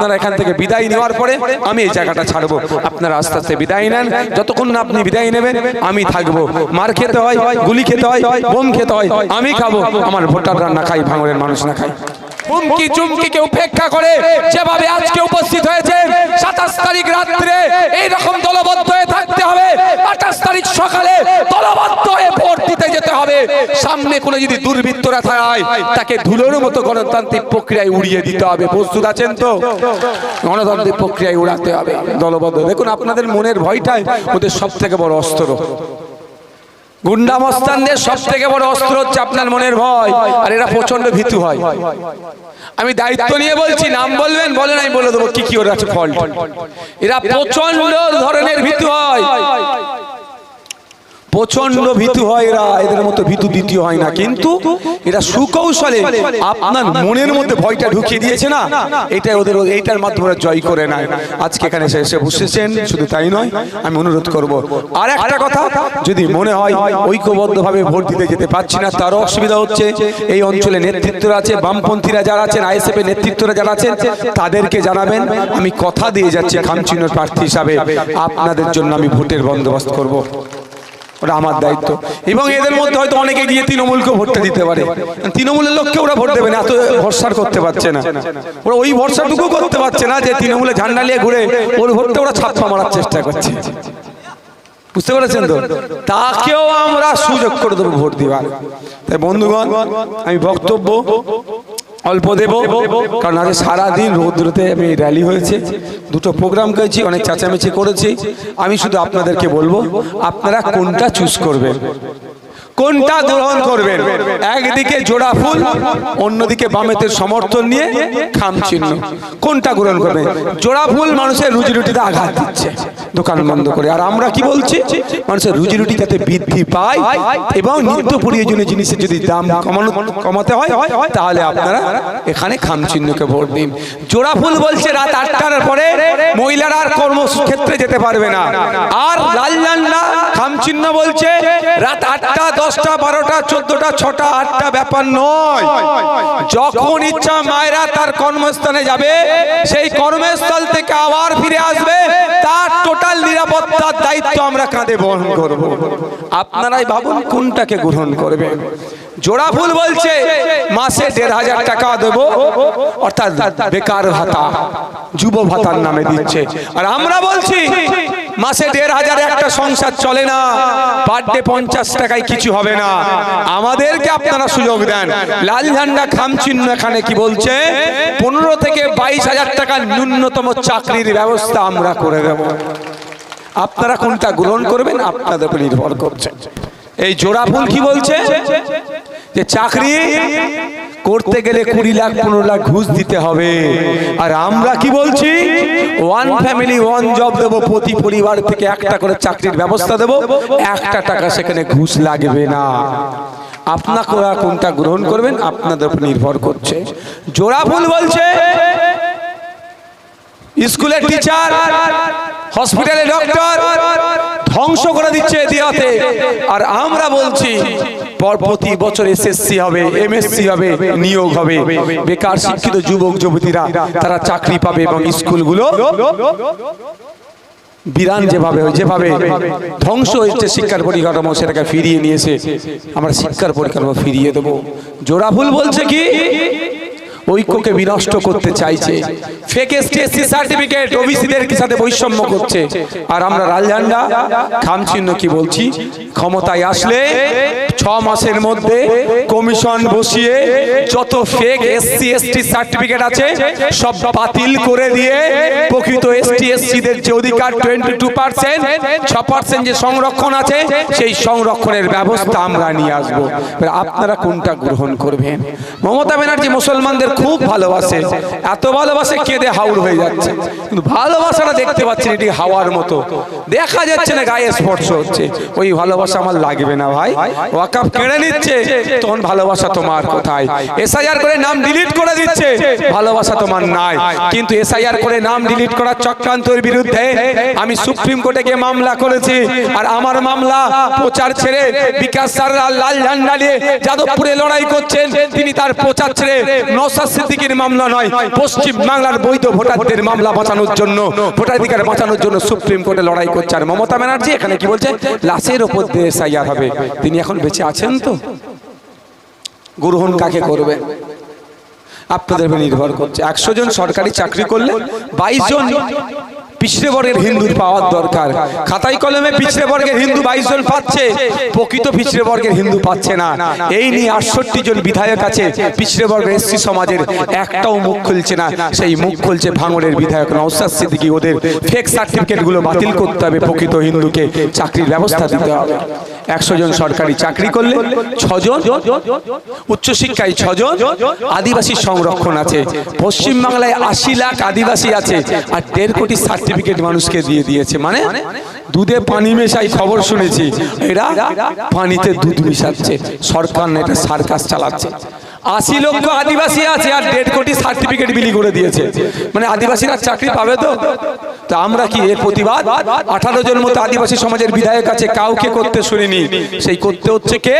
আপনারা এখান থেকে বিদায় নেওয়ার পরে আমি এই জায়গাটা ছাড়বো, আপনারা আস্তে আস্তে বিদায় নেন। যতক্ষণ না আপনি বিদায় নেবেন আমি থাকবো। মার খেতে হয়, গুলি খেতে হয়, বোম খেতে হয়, আমি খাবো। আমার ভোটাররা না খাই, ভাঙড়ের মানুষ না খাই। হুমকি চুমকিকে উপেক্ষা করে যেভাবে আজকে উপস্থিত হয়েছে, 27 তারিখ রাত্রে এইরকম দলবদ্ধ হয়ে থাকতে হবে, 28 তারিখ সকালে দলবদ্ধ হয়ে ভোট দিতে যেতে হবে। সামনে কোনো যদি দুর্বৃত্তরা থাকে তাকে ধুলোর মতো গণতান্ত্রিক প্রক্রিয়ায় উড়িয়ে দিতে হবে। প্রস্তুত আছেন তো? গণতান্ত্রিক প্রক্রিয়ায় উড়াতে হবে দলবদ্ধ। দেখুন আপনাদের মনের ভয়টাই ওদের সব থেকে বড় অস্ত্র। গুন্ডা মস্তানদের সব থেকে বড় অস্ত্র হচ্ছে আপনার মনের ভয়, আর এরা প্রচন্ড ভীতু হয়। আমি দায়িত্ব নিয়ে বলছি, নাম বলবেন বলেন, আমি বলে দেবো কি কি ওর আছে ফল্ট। এরা প্রচন্ড ধরনের ভীতু হয়, প্রচন্ড ভীতু হয় এরা। এদের মতো ভীতু দ্বিতীয় হয় না, কিন্তু এরা সুকৌশলে আপনার মনের মধ্যে ভয়টা ঢুকিয়ে দিয়েছে না, এটা ওদের এইটার মাধ্যমে জয় করে নেয়। আজকে এখানে এসে বসেছেন, শুধু তাই নয়, আমি অনুরোধ করব আর একটা কথা, যদি মনে হয় ঐক্যবদ্ধভাবে ভোট দিতে যেতে পারছি না, তারও অসুবিধা হচ্ছে, এই অঞ্চলে নেতৃত্বরা আছে, বামপন্থীরা যারা আছেন, আইএসএফ এর নেতৃত্বরা যারা আছেন, তাদেরকে জানাবেন আমি কথা দিয়ে যাচ্ছি খামচিহ্ন প্রার্থী হিসাবে আপনাদের জন্য আমি ভোটের বন্দোবস্ত করব। ওটা আমার দায়িত্ব। এবং এদের মধ্যে হয়তো অনেকে গিয়ে তৃণমূলকে ভোটটা দিতে পারে, তৃণমূলের লোককে ওরা ভোট দেবে না, এত ভরসা করতে পারছে না। ওরা ওই ভরসাটুকু করতে পারছে না যে তৃণমূলে ঝান্ডা নিয়ে ঘুরে ওর ভোটটা ওরা ছাপ্পা মারার চেষ্টা করছে। বুঝতে পেরেছেন তো? তাকেও আমরা সুযোগ করে দেবো ভোট দিবার। তাই বন্ধুগণ, আমি বক্তব্য অল্প দেব, কারণ আজ সারাদিন রৌদ্রতে আমি র্যালি হয়েছে, দুটো প্রোগ্রাম করেছি, অনেক চেঁচামেচি করেছি। আমি শুধু আপনাদেরকে বলবো আপনারা কোনটা চুজ করবেন, কোনটা গ্রহণ করবেন। একদিকে জোড়া ফুল, অন্যদিকে বামেতের সমর্থন নিয়ে খামচিহ্ন, কোনটা গ্রহণ করবেন? জোড়া ফুল মানুষের রুজি রুটিতে আঘাত দিচ্ছে দোকান বন্ধ করে, আর আমরা কি বলছি, মানুষের রুজি রুটি যাতে বৃদ্ধি পায় এবং নিত্য প্রয়োজনীয় জিনিসের যদি দাম কমাতে হয় তাহলে আপনারা এখানে খামচিহ্নকে ভোট দিন। জোড়া ফুল বলছে রাত 8টার পরে মহিলারা আর কর্মক্ষেত্রে যেতে পারবে না, আর লাল ঝান্ডা খামচিহ্ন বলছে রাত 8টা 10টা 12টা 14টা 6টা 8টা ব্যাপার নয়, যখন ইচ্ছা মায়েরা তার কর্মস্থানে যাবে, সেই কর্মস্থল থেকে আবার ফিরে আসবে, তার টোটাল নিরাপত্তার দায়িত্ব আমরা কাঁধে বহন করব। আপনারাই ভাবুন কোনটাকে গ্রহণ করবেন। জোড়া ফুল বলছে মাসে 1500 টাকা দেব, অর্থাৎ বেকার ভাতা, যুব ভাতার নামে দিচ্ছে, আর আমরা বলছি মাসে 1500 একটা সংসার চলে না, পার ডে 50 টাকায় কিছু হবে না। আমাদেরকে আপনারা সুযোগ দেন। লাল ঝান্ডা খামচিহ্ন এখানে কি বলছে, 15 থেকে 22,000 টাকা ন্যূনতম চাকরির ব্যবস্থা আমরা করে দেব। আপনারা কোনটা গ্রহণ করবেন আপনাদের উপর নির্ভর করছে। এই জোড়া ফুল কি বলছে, যে চাকরি করতে গেলে 20 লাখ 15 লাখ ঘুষ দিতে হবে, আর আমরা কি বলছি, ওয়ান ফ্যামিলি ওয়ান জব দেবো, প্রতি পরিবার থেকে একটা করে চাকরির ব্যবস্থা দেবো, 1 টাকা সেখানে ঘুষ লাগবে না। আপনারা কোনটা গ্রহণ করবেন আপনাদের উপর নির্ভর করছে। জোড়া ফুল বলছে স্কুলের টিচার, হসপিটালে ডক্টর ধ্বংস করে দিচ্ছে এদিয়াতে, আর আমরা বলছি প্রতি বছর এসএসসি হবে, এমএসসি হবে, নিয়োগ হবে, বেকার শিক্ষিত যুবক যুবতীরা তারা চাকরি পাবে, এবং স্কুলগুলো বিরান যেভাবে ধ্বংস হয়েছে শিক্ষার পরিকাঠামো, সেটাকে ফিরিয়ে নিয়েছে, আমরা শিক্ষার পরিকাঠামো ফিরিয়ে দেবো। জোড়া ফুল বলছে কি, ঐক্যকে বিনষ্ট করতে চাইছে, ফেক এসটি সার্টিফিকেট ওবিসিদের সাথে বৈষম্য করছে, আর আমরা লাল ঝান্ডা খামচিহ্ন কি বলছি, ক্ষমতায় আসলে 6 মাসের মধ্যে কমিশন বসিয়ে যত ফেক এসসি সার্টিফিকেট আছে সব বাতিল করে দিয়ে প্রকৃত এসটিদের যে অধিকার 22%, 6% যে সংরক্ষণ আছে, সেই সংরক্ষণের ব্যবস্থা আমরা নিয়ে আসবো। আপনারা কোনটা গ্রহণ করবেন? মমতা ব্যানার্জি মুসলমানদের খুব ভালোবাসে, এত ভালোবাসে কেঁদে হাওড় হয়ে যাচ্ছে, কিন্তু ভালোবাসাটা দেখতে পাচ্ছেন এটি হাওয়ার মতো, দেখা যাচ্ছে না গায়ে স্পর্শ হচ্ছে। ওই ভালোবাসা আমার লাগবে না ভাই, ওয়াকফ কেড়ে নিচ্ছে, তখন ভালোবাসা তোমার কোথায়? এসআইআর করে নাম ডিলিট করে দিচ্ছে, ভালোবাসা তোমার নাই। কিন্তু এসআইআর করে নাম ডিলিট করার চক্রান্তের বিরুদ্ধে আমি সুপ্রিম কোর্টে গিয়ে মামলা করেছি, আর আমার মামলা প্রচার ছেড়ে বিকাশ স্যার লাল ঝান্ডা নিয়ে যাদবপুরে লড়াই করছেন, তিনি তার প্রচার ছেড়ে নওশাদ নওশাদ সিদ্দিকীর মামলা নয়, পশ্চিম বাংলার বৈধ ভোটারদের মামলা বাঁচানোর জন্য, ভোটাধিকার বাঁচানোর জন্য সুপ্রিম কোর্টে লড়াই করছে। আর মমতা ব্যানার্জি এখানে কি বলছে? লাশের ওপর দিয়ে এসআইআর হবে। তিনি এখন বেঁচে আছেন তো? গ্রহণ কাকে করবে? আপনাদের উপর নির্ভর করছে। 100 জন সরকারি চাকরি করলে 22 জন পিছড়ে বর্গের হিন্দুর পাওয়ার দরকার। খাতায় কলমে পিছড়ে বর্গের হিন্দু 22 জন পাচ্ছে, প্রকৃত পিছড়ে বর্গের হিন্দু পাচ্ছে না। এই নিয়ে 68 জন বিধায়ক আছে পিছড়ে বর্গের এসসি সমাজের, একটাও মুখ খুলছে না। সেই মুখ খুলছে ভাঙড়ের বিধায়ক নওশাদ সিদ্দিকী। ওদের ফেক সার্টিফিকেটগুলো বাতিল করতে হবে, প্রকৃত হিন্দুকে চাকরির ব্যবস্থা দিতে হবে। 100 জন সরকারি চাকরি করলে 6 জন, উচ্চশিক্ষায় 6 জন, আদিবাসী সংরক্ষণ আছে। পশ্চিমবাংলায় 80 লাখ আদিবাসী আছে, আর 1.5 কোটি সার্টিফিকেট মানুষকে দিয়ে দিয়েছে। মানে দুধে পানি মেশাই খবর শুনেছি, এরা পানিতে দুধ মিশাচ্ছে। সরকার না, এটা সার্কাস চালাচ্ছে। 80 লক্ষ আদিবাসী আছে, আর 1.5 কোটি সার্টিফিকেট বিলি করে দিয়েছে। মানে আদিবাসীরা চাকরি পাবে তো? তা আমরা কি এর প্রতিবাদ? 18 জন মতো আদিবাসী সমাজের বিধায়ক আছে, কাউকে করতে শুনিনি। সেই করতে হচ্ছে কে?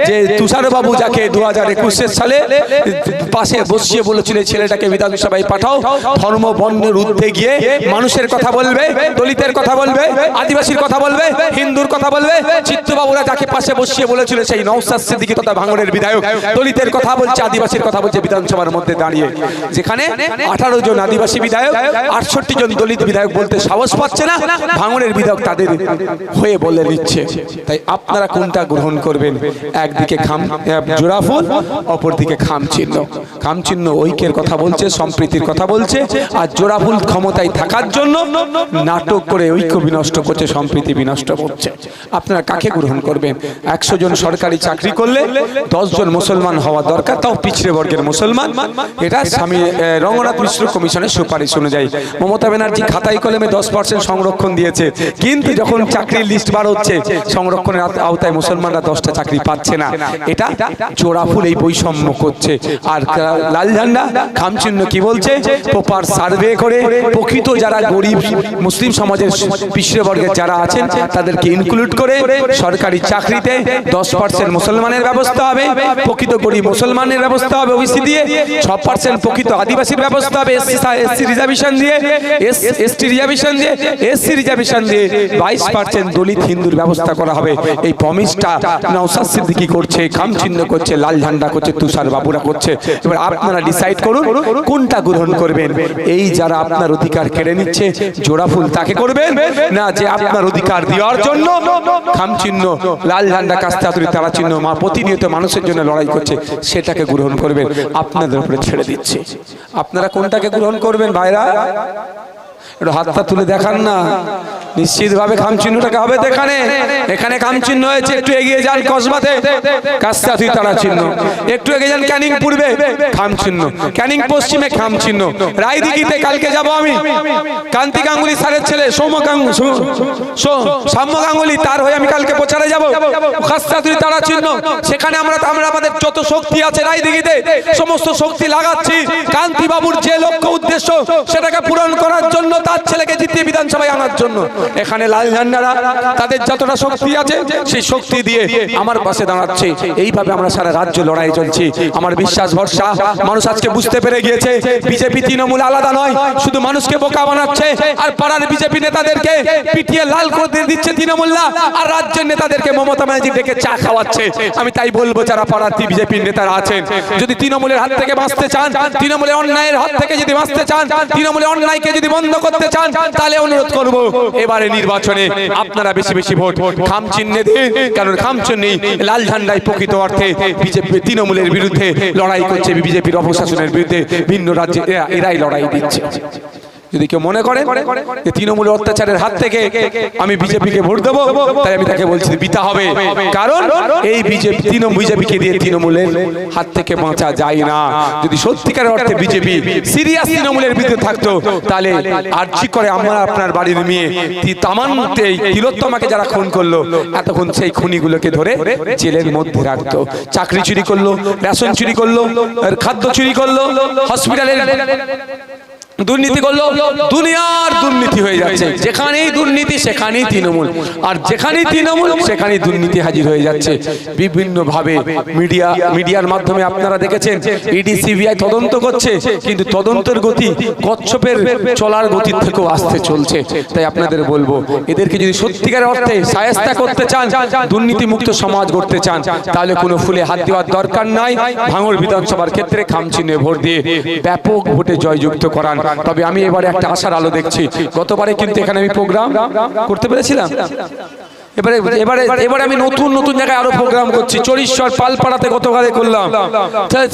যে তুষারবাবু, যাকে 2021 সালে পাশে বসিয়ে বলেছিল ছেলেটাকে বিধানসভায় পাঠাও, ধর্ম বর্ণের ঊর্ধ্বে গিয়ে মানুষের কথা বলবে, দলিতের কথা বলবে, আদিবাসীর কথা বলবে, হিন্দুর কথা বলবে। চিত্তবাবুরা যাকে পাশে বসিয়ে বলেছিল সেই নওশাদ সিদ্দিকী তথা ভাঙড়ের বিধায়ক দলিতের কথা বলছে, আদিবাসীর কথা বলছে বিধানসভার মধ্যে দাঁড়িয়ে। যেখানে 18 জন আদিবাসী বিধায়ক, 68 জন দলিত বিধায়ক বলতে সাহস পাচ্ছে না, ভাঙড়ের বিধায়ক তাদের হয়ে বলে নিচ্ছে। তাই আপনারা কোনটা গ্রহণ করবেন? একদিকে জোড়া ফুল, অপরদিকে খাম চিহ্ন। খাম চিহ্ন ঐক্যের কথা বলছে, সম্প্রীতির কথা বলছে, আর জোড়া ফুল ক্ষমতায় থাকার জন্য নাটক করে ঐক্য বিনষ্ট করছে, সম্প্রীতি বিনষ্ট করছে। আপনারা কাকে গ্রহণ করবেন? 100 জন সরকারি চাকরি করলে 10 জন মুসলমান হওয়া দরকার, তাও পিছড়ে বর্গের মুসলমান। এটা স্বামী রঙ্গনাথ মিশ্র কমিশনের সুপারিশ অনুযায়ী। মমতা ব্যানার্জি খাতায় কলমে 10% সংরক্ষণ দিয়েছে, কিন্তু যখন চাকরির লিস্ট বার হচ্ছে সংরক্ষণের আওতায় মুসলমানরা 10টা চাকরি পাচ্ছে না। এটা জোড়া ফুল এই বৈষম্য করছে। আর লাল ঝান্ডা খাম চিহ্ন কি বলছে? প্রপার সার্ভে করে প্রকৃত যারা গরিব মুসলিম সমাজের পিছড়ে বর্গের যারা আছেন তাদেরকে ইনক্লুড করে সরকারি চাকরিতে 10% মুসলমানের ব্যবস্থা হবে, প্রকৃত গরিব মুসলমানের ব্যবস্থা হবে ওবিসি দিয়ে, 6% প্রকৃত আদিবাসীর ব্যবস্থা হবে এসসি রিজার্ভেশন দিয়ে, এসটি রিজার্ভেশন দিয়ে, এসসি রিজার্ভেশন দিয়ে, 22% দলিত হিন্দুর ব্যবস্থা করা হবে। এই প্রমিসটা নওশাদ সিদ্দিকী করছে, খাম চিহ্ন করছে, লাল ঝান্ডা করছে, তুষার বাবুরা করছে। এবার আপনারা ডিসাইড করুন কোনটা গ্রহণ করবেন। এই যারা আপনার অধিকার কেড়ে নিচ্ছে জোড়া ফুল তাকে করবেন, না যে আপনার অধিকার দেওয়ার জন্য খাম চিহ্ন, লাল ঝান্ডা, কাস্তে হাতুড়ি, তারা চিহ্ন মা প্রতিনিয়ত মানুষের জন্য লড়াই করছে, সেটাকে গ্রহণ করবেন। আপনাদের উপরে ছেড়ে দিচ্ছে, আপনারা কোনটাকে গ্রহণ করবেন ভাইরা? একটু হাতটা তুলে দেখান না। নিশ্চিতভাবে খাম চিহ্নটাকে হবে তো। এখানে খাম চিহ্ন হয়েছে, একটু এগিয়ে যান কসবাতে কাস্তে হাতুড়ি তারা চিহ্ন, একটু এগিয়ে যান ক্যানিং পূর্বে খাম চিহ্ন, ক্যানিং পশ্চিমে খাম চিহ্ন, রায়দিঘিতে কালকে যাব আমি, কান্তি গাঙ্গুলি স্যারের ছেলে সাম্য গাঙ্গুলি, তার হয়ে আমি কালকে প্রচারে যাব। কাস্তে হাতুড়ি তারা চিহ্ন, সেখানে আমরা আমাদের যত শক্তি আছে রায়দিঘিতে সমস্ত শক্তি লাগাচ্ছি কান্তি বাবুর যে লক্ষ্য উদ্দেশ্য সেটাকে পূরণ করার জন্য, তার ছেলেকে জিতিয়ে বিধানসভায় আনার জন্য। এখানে লাল ঝান্ডারা তাদের যতটা শক্তি আছে সেই শক্তি দিয়ে আমার পাশে দাঁড়াচ্ছে। এইভাবে আমরা সারা রাজ্য লড়াই চলছি। আমার বিশ্বাস ভরসা মানুষ আজকে বুঝতে পেরে গিয়েছে বিজেপি তৃণমূল আলাদা নয়, শুধু মানুষকে বোকা বানাচ্ছে আর পাড়ার বিজেপি নেতাদেরকে পিটিয়ে লাল করে দিচ্ছে তৃণমূলরা, আর রাজ্যের নেতাদেরকে মমতা ব্যানার্জি ডেকে চা খাওয়াচ্ছে। আমি তাই বলবো যারা পাড়ার বিজেপির নেতারা আছেন, যদি তৃণমূলের হাত থেকে বাঁচতে চান, তৃণমূলের অন্যায়ের হাত থেকে যদি বাঁচতে চান, তৃণমূলের অন্যায়কে যদি বন্ধ করতে চান, তাহলে অনুরোধ করব এবারে নির্বাচনে আপনারা বেশি বেশি ভোট খাম চিহ্নে দিন। কারণ খাম চিহ্নেই লাল ঝান্ডায় প্রকৃত অর্থে বিজেপি তৃণমূলের বিরুদ্ধে লড়াই করছে, বিজেপির অপশাসনের বিরুদ্ধে ভিন্ন রাজ্যে এরাই লড়াই দিচ্ছে। যদি কেউ মনে করে যে তৃণমূলের অত্যাচারের হাত থেকে আমি বিজেপিকে ভোট দেবো, তাই আমি তাকে বলছি দিতে হবে। কারণ এই বিজেপিকে দিয়ে তৃণমূলের হাত থেকে বাঁচা যায় না। যদি সত্যিকারের অর্থে বিজেপি সিরিয়াস তৃণমূলের বিরুদ্ধে থাকতো, তাহলে আর্জি করে আমরা আপনার বাড়ির মেয়ে তিলোত্তমাকে যারা খুন করলো, এতক্ষণ সেই খুনিগুলোকে ধরে জেলের মধ্যে রাখতো। চাকরি চুরি করলো, রেশন চুরি করলো, খাদ্য চুরি করলো, হসপিটালের দুর্নীতি করলো, দুনিয়ার দুর্নীতি হয়ে যাচ্ছে, যেখানেই দুর্নীতি সেখানেই তৃণমূল, আর যেখানেই তৃণমূল সেখানেই দুর্নীতি হাজির হয়ে যাচ্ছে। বিভিন্ন ভাবে মিডিয়ার মাধ্যমে আপনারা দেখেছেন ইডি সিবিআই তদন্ত করছে, কিন্তু তদন্তের গতি কচ্ছপের চলার গতির থেকেও আস্তে চলছে। তাই আপনাদের বলবো, এদেরকে যদি সত্যিকার অর্থে শায়েস্তা করতে চান, দুর্নীতি মুক্ত সমাজ গড়তে চান, তাহলে কোনো ফুলে হাত দেওয়ার দরকার নাই। ভাঙড় বিধানসভার ক্ষেত্রে খামচিহ্নে ভোট দিয়ে ব্যাপক ভোটে জয়যুক্ত করান। তবে আমি এবারে একটা আশার আলো দেখছি। গতবারে কিন্তু এখানে আমি প্রোগ্রাম করতে পেরেছিলাম, এবারে আমি নতুন জায়গায় আরো প্রোগ্রাম করছি। চরিশ্বর পালপাড়াতে গতকালে করলাম,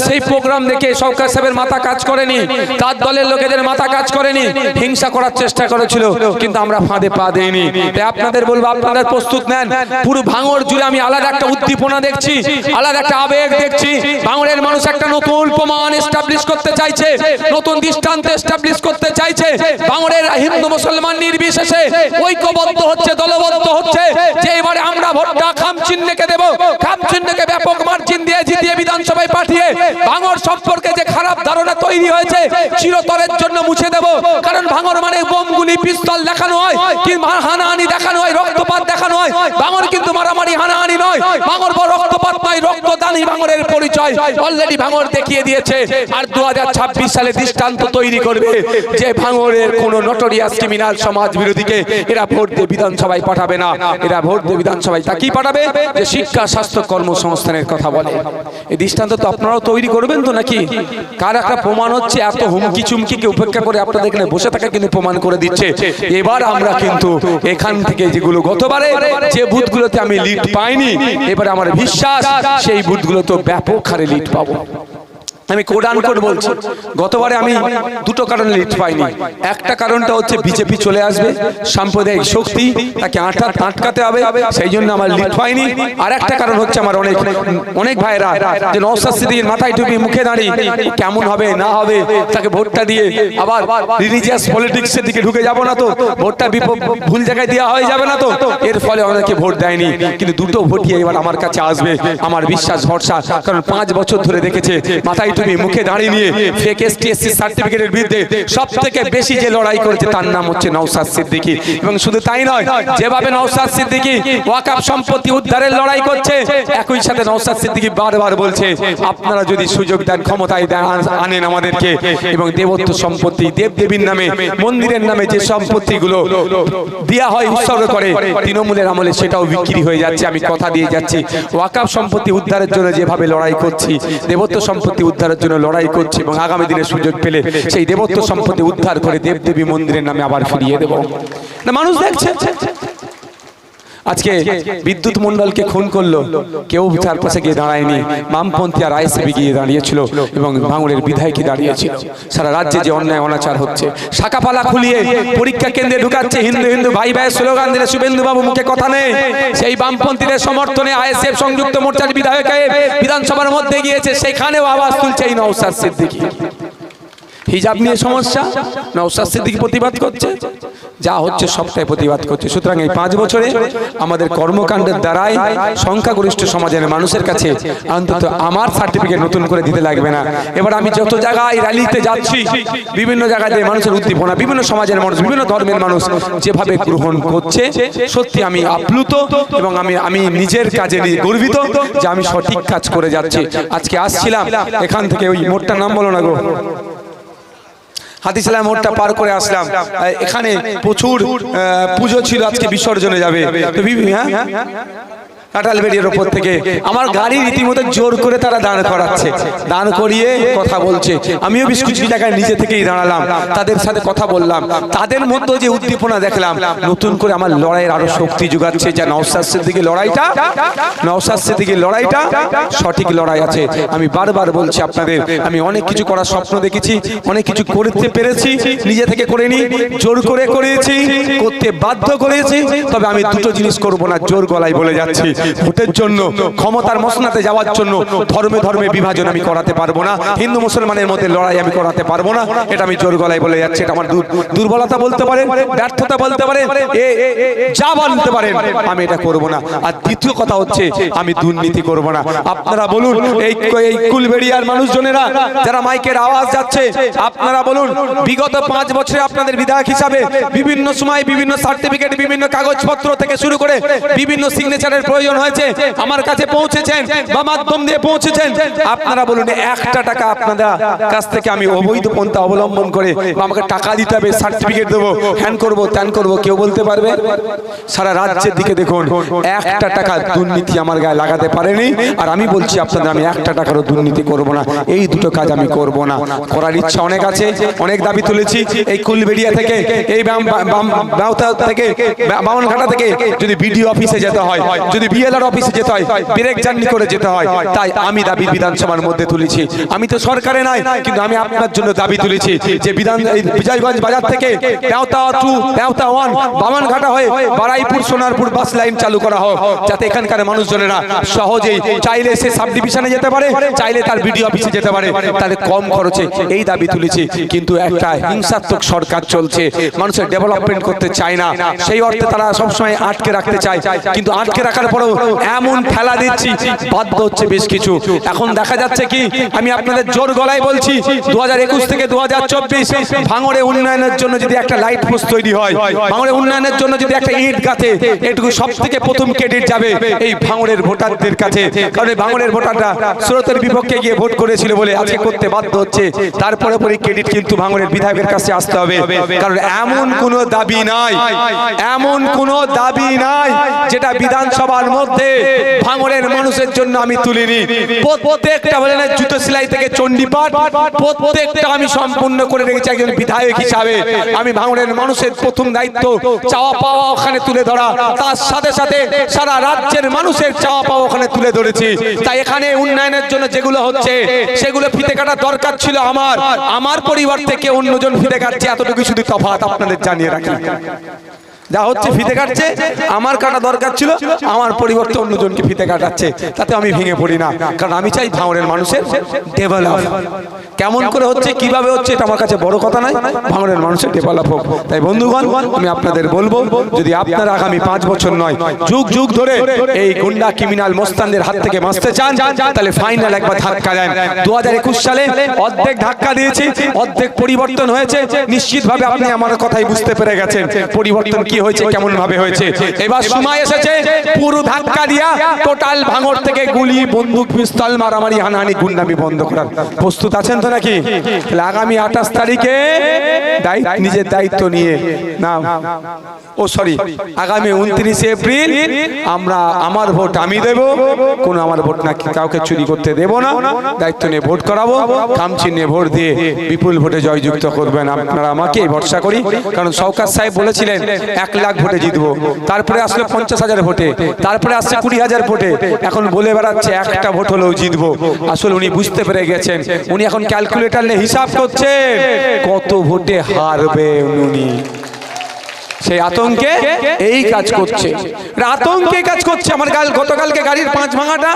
সেই প্রোগ্রাম দেখে সরকার সাহেবের মাথা কাজ করেনি, তার দলের লোকেদের মাথা কাজ করেনি, হিংসা করার চেষ্টা করেছিল, কিন্তু আমরা ফাঁদে পা দেইনি। তাই আপনাদের বলবো, আপনারা প্রস্তুত নেন। পুরো ভাঙড় জুড়ে আমি আলাদা একটা উদ্দীপনা দেখছি, আলাদা একটা আবেগ দেখছি। ভাঙড়ের মানুষ একটা নতুন প্রমাণ এস্টাবলিশ করতে চাইছে, নতুন দৃষ্টান্ত এস্টাবলিশ করতে চাইছে। ভাঙড়ের হিন্দু মুসলমান নির্বিশেষে ঐক্যবদ্ধ হচ্ছে, দলবদ্ধ হচ্ছে যে এবারে আমরা ভোটটা খামচিহ্নকে দেব, খামচিহ্নকে ব্যাপক মার্জিন দিয়ে জিতিয়ে বিধানসভায় পাঠিয়ে ভাঙড় সম্পর্কে যে খারাপ ধারণা তৈরি হয়েছে চিরতরের জন্য মুছে দেব। কারণ ভাঙড় মানে বোমগুলি পিস্তল দেখানো হয়, কিন্তু হানাহানি দেখানো হয়, রক্তপাত দেখানো হয়। ভাঙড় কিন্তু মারামারি হানাহানি নয়, ভাঙড় বড় রক্তপাত নয়, রক্তদানই ভাঙড়ের পরিচয়। অলরেডি ভাঙড় দেখিয়ে দিয়েছে, আর 2026 সালে দৃষ্টান্ত তৈরি করবে যে ভাঙড়ের কোনো নটোরিয়াস ক্রিমিনাল সমাজ বিরোধীকে এরা ভোট দিয়ে বিধানসভায় পাঠাবে না। এরা ভোট দিয়ে বিধানসভায় তা কি পাঠাবে, যে শিক্ষা, স্বাস্থ্য, কর্মসংস্থানের কথা বলে। এই দৃষ্টান্ত তো আপনারাও তৈরি করবেন তো নাকি? কার একটা প্রমাণ হচ্ছে, এত হুমকি চুমকিকে উপেক্ষা করে আপনাদের এখানে বসে থাকা কিন্তু প্রমাণ করে দিচ্ছে। এবার আমরা কিন্তু এখান থেকে যেগুলো গতবারে যে বুথগুলোতে আমি লিড পাইনি, এবার আমার বিশ্বাস সেই বুথগুলোতে ব্যাপক হারে লিড পাবো। আমি কোডান কোড বলছি, গতবারে আমি দুটো কারণে লিড পাইনি। একটা কারণটা হচ্ছে বিজেপি চলে আসবে, সাম্প্রদায়িক শক্তি, তাকে আটকাতে হবে, সেই জন্য আমার লিড পাইনি। আর একটা কারণ হচ্ছে আমার অনেক ভাইরা যে নওশাদ সিদ্দিকীর মাথায় টুপি মুখে দাঁড়িয়ে কেমন হবে না হবে, তাকে ভোটটা দিয়ে আবার রিলিজিয়াস পলিটিক্সের দিকে ঢুকে যাব না তো, ভোটটা ভুল জায়গায় দেওয়া হয়ে যাবে না তো, এর ফলে অনেকে ভোট দেয়নি। কিন্তু দুটো ভোটই এবার আমার কাছে আসবে, আমার বিশ্বাস ভরসা। কারণ 5 বছর ধরে দেখেছে মাথায় তুমি মুখে দাঁড়িয়ে নিয়ে ফেক এসটিএসসি সার্টিফিকেটের বিরুদ্ধে সবথেকে বেশি যে লড়াই করেছে তার নাম হচ্ছে নওশাদ সিদ্দিকী। এবং শুধু তাই নয়, যেভাবে নওশাদ সিদ্দিকী ওয়াকফ সম্পত্তি উদ্ধারের লড়াই করছে, একই সাথে নওশাদ সিদ্দিকী বারবার বলছে, আপনারা যদি সুযোগ দেন, ক্ষমতায় আনেন আমাদেরকে, এবং দেবত্ব সম্পত্তি, দেবদেবীর নামে, মন্দিরের নামে যে সম্পত্তিগুলো দেয়া হয়, উৎসর্গ করে, তৃণমূলের আমলে সেটাও বিক্রি হয়ে যাচ্ছে। আমি কথা দিয়ে যাচ্ছি, ওয়াকফ সম্পত্তি উদ্ধারের জন্য যেভাবে লড়াই করছি, দেবত্ব সম্পত্তি উদ্ধারের জন্য লড়াই করছি, এবং আগামী দিনে সুযোগ পেলে সেই দেবত্ব সম্পত্তি উদ্ধার করে দেবদেবী মন্দিরের নামে আবার ফিরিয়ে দেব। না, মানুষ দেখছে। আজকে বিদ্যুৎ মণ্ডলকে খুন করলো, কেউ চারপাশে গিয়ে দাঁড়ায়নি। বামপন্থী আর আইএসএফ গিয়ে দাঁড়িয়েছিল, এবং ভাঙড়ের বিধায়কই দাঁড়িয়েছিল। সারা রাজ্যে যে অন্যায় অনাচার হচ্ছে, শাখাপালা খুলিয়ে পরীক্ষা কেন্দ্রে ঢুকাচ্ছে, হিন্দু হিন্দু ভাই ভাই স্লোগান দিলে শুভেন্দু বাবু মুখে কথা নেই। সেই বামপন্থীদের সমর্থনে আইএসএফ সংযুক্ত মোর্চার বিধায়ক বিধানসভার মধ্যে গিয়েছে, সেখানেও আওয়াজ তুলছে এই নওশাদ সিদ্দিকী। হিজাব নিয়ে সমস্যা, নওশাদ সিদ্দিকী প্রতিবাদ করছে, যা হচ্ছে সবটাই প্রতিবাদ করছে। সুতরাং এই 5 বছরে আমাদের কর্মকাণ্ডের দ্বারাই সংখ্যাগরিষ্ঠ সমাজের মানুষের কাছে অন্তত আমার সার্টিফিকেট নতুন করে দিতে লাগবে না। এবার আমি যত জায়গায় র্যালিতে যাচ্ছি, বিভিন্ন জায়গায় মানুষের উদ্দীপনা, বিভিন্ন সমাজের মানুষ, বিভিন্ন ধর্মের মানুষ যেভাবে গ্রহণ করছে, সত্যি আমি আপ্লুত, এবং আমি নিজের কাজে গর্বিত যে আমি সঠিক কাজ করে যাচ্ছি। আজকে আসছিলাম এখান থেকে, ওই মোড়টার নাম বলো না গো, হাতিশালা মোড়টা পার করে আসলাম। এখানে প্রচুর পুজো ছিল, আজকে বিসর্জনে যাবে। কাঁঠালবেড়ির ওপর থেকে আমার গাড়ি রীতিমতো জোর করে তারা দাঁড় করাচ্ছে, দাঁড় করিয়ে কথা বলছে। আমিও বেশ কিছু জায়গায় নিজে থেকেই দাঁড়ালাম, তাদের সাথে কথা বললাম। তাদের মধ্যে যে উদ্দীপনা দেখলাম, নতুন করে আমার লড়াইয়ের আরো শক্তি যোগাচ্ছে। যা নওশাদ সিদ্দিকীর লড়াইটা, নওশাদ সিদ্দিকীর লড়াইটা সঠিক লড়াই আছে। আমি বারবার বলছি আপনাদের, আমি অনেক কিছু করার স্বপ্ন দেখেছি, অনেক কিছু করতে পেরেছি, নিজে থেকে করিনি, জোর করে করেছি, করতে বাধ্য করেছি। তবে আমি দুটো জিনিস করব না, জোর গলায় বলে যাচ্ছি, ভোটের জন্য, ক্ষমতার মসনাতে যাওয়ার জন্য ধর্মে ধর্মে বিভাজন আমি করাতে পারবো না, হিন্দু মুসলমানের মধ্যে লড়াই আমি করাতে পারবো না। এটা আমি জোর গলায় বলে যাচ্ছি। এটা আমার দুর্বলতা বলতে পারেন, ব্যর্থতা বলতে পারেন, যা বলতে পারেন, আমি এটা করব না। আর দ্বিতীয় কথা হচ্ছে আমি দুর্নীতি করব না। আপনারা বলুন, এই কুলবেড়িয়ার মানুষজনেরা যারা মাইকের আওয়াজ যাচ্ছে, আপনারা বলুন বিগত 5 বছরে আপনাদের বিধায়ক হিসাবে বিভিন্ন সময় বিভিন্ন সার্টিফিকেট, বিভিন্ন কাগজপত্র থেকে শুরু করে বিভিন্ন সিগনেচারের প্রয়োজন হয়েছে, আমার কাছে পৌঁছেছেন বা মাধ্যম দিয়ে পৌঁছেছেন। আপনারা বলুন, 1 টাকা আপনাদের কাছ থেকে আমি অবৈধ পন্থা অবলম্বন করে আমাকে টাকা দিতে হবে, সার্টিফিকেট দেবো, হ্যান করবো, ত্যান করবো, কেউ বলতে পারবে? সারা রাজ্যের দিকে দেখুন, 1 টাকা দুর্নীতি আমার গায়ে লাগাতে পারেনি। আর আমি বলছি আপনাদের, আমি 1 টাকারও দুর্নীতি করব না। এই দুটো কাজ আমি করব না। করার ইচ্ছা অনেক আছে, অনেক দাবি তুলেছি। এই কুলবেড়িয়া থেকে, এই বাউতা থেকে, বামনঘাটা থেকে যদি বিডিও অফিসে যেতে হয়, যদি বিএলআর অফিসে যেতে হয়, ব্রেক জার্নি করে যেতে হয়, তাই আমি দাবি বিধানসভার মধ্যে তুলেছি। আমি তো সরকারে নাই, কিন্তু আমি আপনার জন্য দাবি তুলেছি যে বিজয়গঞ্জ বাজার থেকে পেওতা 2, পেওতা 1, বামনঘাটা হয়ে বারাইপুর, সোনারপুর বাস লাইন চালু করা হোক, যাতে এখানকার মানুষজনেরা সহজেই চাইলে সে সাব ডিভিশনে যেতে পারে, চাইলে তার বিডিও অফিসে যেতে পারে, তাহলে কম খরচে। এই দাবি তুলেছি। কিন্তু একটা হিংসাত্মক সরকার চলছে, মানুষের ডেভেলপমেন্ট করতে চায় না, সেই অর্থে তারা সবসময় আটকে রাখতে চায়। কিন্তু আটকে রাখার পরেও এমন ঠেলা দিচ্ছি, বাধ্য হচ্ছে বেশ কিছু। এখন দেখা যাচ্ছে কি, আমি আপনাদের জোর গলায় বলছি, 2021 থেকে 2024 ভাঙড়ে উন্নয়নের জন্য যদি একটা লাইট পোস্ট তৈরি হয়, ভাঙড়ে উন্নয়নের জন্য যদি একটা ইট গাঁথে, এটুকু সব থেকে প্রথম ক্রেডিট যাবে এই ভাঙড়ের ভোটারদের কাছে। কারণ এই ভাঙড়ের ভোটাররা স্রোতের বিপক্ষে গিয়ে ভোট করেছিল বলে আজকে করতে বাধ্য হচ্ছে। তারপরে ক্রেডিট কিন্তু ভাঙড়ের বিধায়কের কাছে আসতে হবে। কারণ এমন কোনো দাবি নাই, এমন কোনো দাবি নাই যেটা বিধানসভার মধ্যে ভাঙড়ের মানুষের জন্য আমি তুলিনি। প্রত্যেকটা বলেন, জুতো সেলাই থেকে চণ্ডীপাঠ, প্রত্যেকটা আমি সম্পূর্ণ করে রেখেছি। একজন বিধায়ক হিসাবে আমি ভাঙড়ের মানুষের প্রথম দায়িত্ব চাওয়া পাওয়া ওখানে তুলে ধরা, তার সাথে সাথে সারা রাজ্যের মানুষের চাওয়া পাওয়া ওখানে তুলে ধরেছি। তাই এখানে উন্নয়নের জন্য যেগুলো হচ্ছে, সেগুলো ফিতে কাটা দরকার ছিল আমার পরিবর্তে কেউ অন্যজন ফিতে কাটছে, এতটুকু শুধু তফাৎ আপনাদের জানিয়ে রাখি। যা হচ্ছে ফিতে কাটছে, আমার কাটা দরকার ছিল, আমার পরিবর্তে অন্যজনকে ফিতে কাটাচ্ছে, তাতে আমি ভেঙে পড়ি না। কারণ আমি চাই ভাঙড়ের মানুষের ডেভেলপ। কেমন করে হচ্ছে, কিভাবে হচ্ছে, এটা আমার কাছে বড় কথা নয়, ভাঙড়ের মানুষের ডেভেলপ হোক। তাই বন্ধুগণ, আমি আপনাদের বলবো, যদি আপনারা আগামী 5 বছর নয়, যুগ যুগ ধরে এই গুন্ডা ক্রিমিনাল মোস্তানদের হাত থেকে বাঁচতে চান, তাহলে ফাইনাল একবার ধাক্কা দেন। 2021 সালে অর্ধেক ধাক্কা দিয়েছি, অর্ধেক পরিবর্তন হয়েছে। নিশ্চিতভাবে আপনি আমার কথাই বুঝতে পেরে গেছেন পরিবর্তন কি হয়েছে, কেমন ভাবে হয়েছে। এবার সময় এসেছে পুরো ধাক্কা দিয়া টোটাল ভাঙড় থেকে গুলি, বন্দুক, পিস্তল, মারামারি, হানাহানি, গুন্ডামি বন্ধ করার প্রস্তুত আছেন তো নাকি? আগামী 28 তারিখে নিজের দায়িত্ব নিয়ে না, আগামী 29 এপ্রিল আমরা আমার ভোট আমি দেব, কোনো আমার ভোট না কাউকে চুরি করতে দেব না, দায়িত্ব নিয়ে ভোট করাবো, খামচি নিয়ে ভোট দিয়ে বিপুল ভোটে জয়যুক্ত করবেন। আপনারা আমাকে ভরসা করি, কারণ শওকত সাহেব বলেছিলেন 1 লাখ ভোটে জিতবো, তারপরে আসলে 50,000 ভোটে, তারপরে আসছে 20,000 ভোটে, এখন বলে বেড়াচ্ছে একটা ভোট হলেও জিতবো। আসলে উনি বুঝতে পেরে গেছেন, উনি এখন ক্যালকুলেটর নিয়ে হিসাব করছেন কত ভোটে হারবে উনি। সেই আতঙ্কে এই কাজ করছে, আতঙ্কে কাজ করছে। আমার গতকালকে গাড়ির 5 ভাঙাটা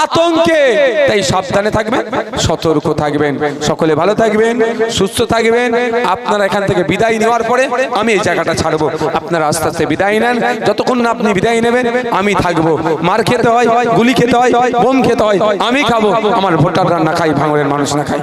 আতঙ্কে। তাই সাবধানে থাকবেন, সতর্ক থাকবেন, সকলে ভালো থাকবেন, সুস্থ থাকবেন। আপনারা এখান থেকে বিদায় নেওয়ার পরে আমি এই জায়গাটা ছাড়বো, আপনারা আস্তে আস্তে বিদায় নেন। যতক্ষণ না আপনি বিদায় নেবেন আমি থাকবো। মার খেতে হয়, গুলি খেতে হয়, বোম খেতে হয়, আমি খাবো। আমার ভোটাররা না খাই, ভাঙড়ের মানুষ না খাই।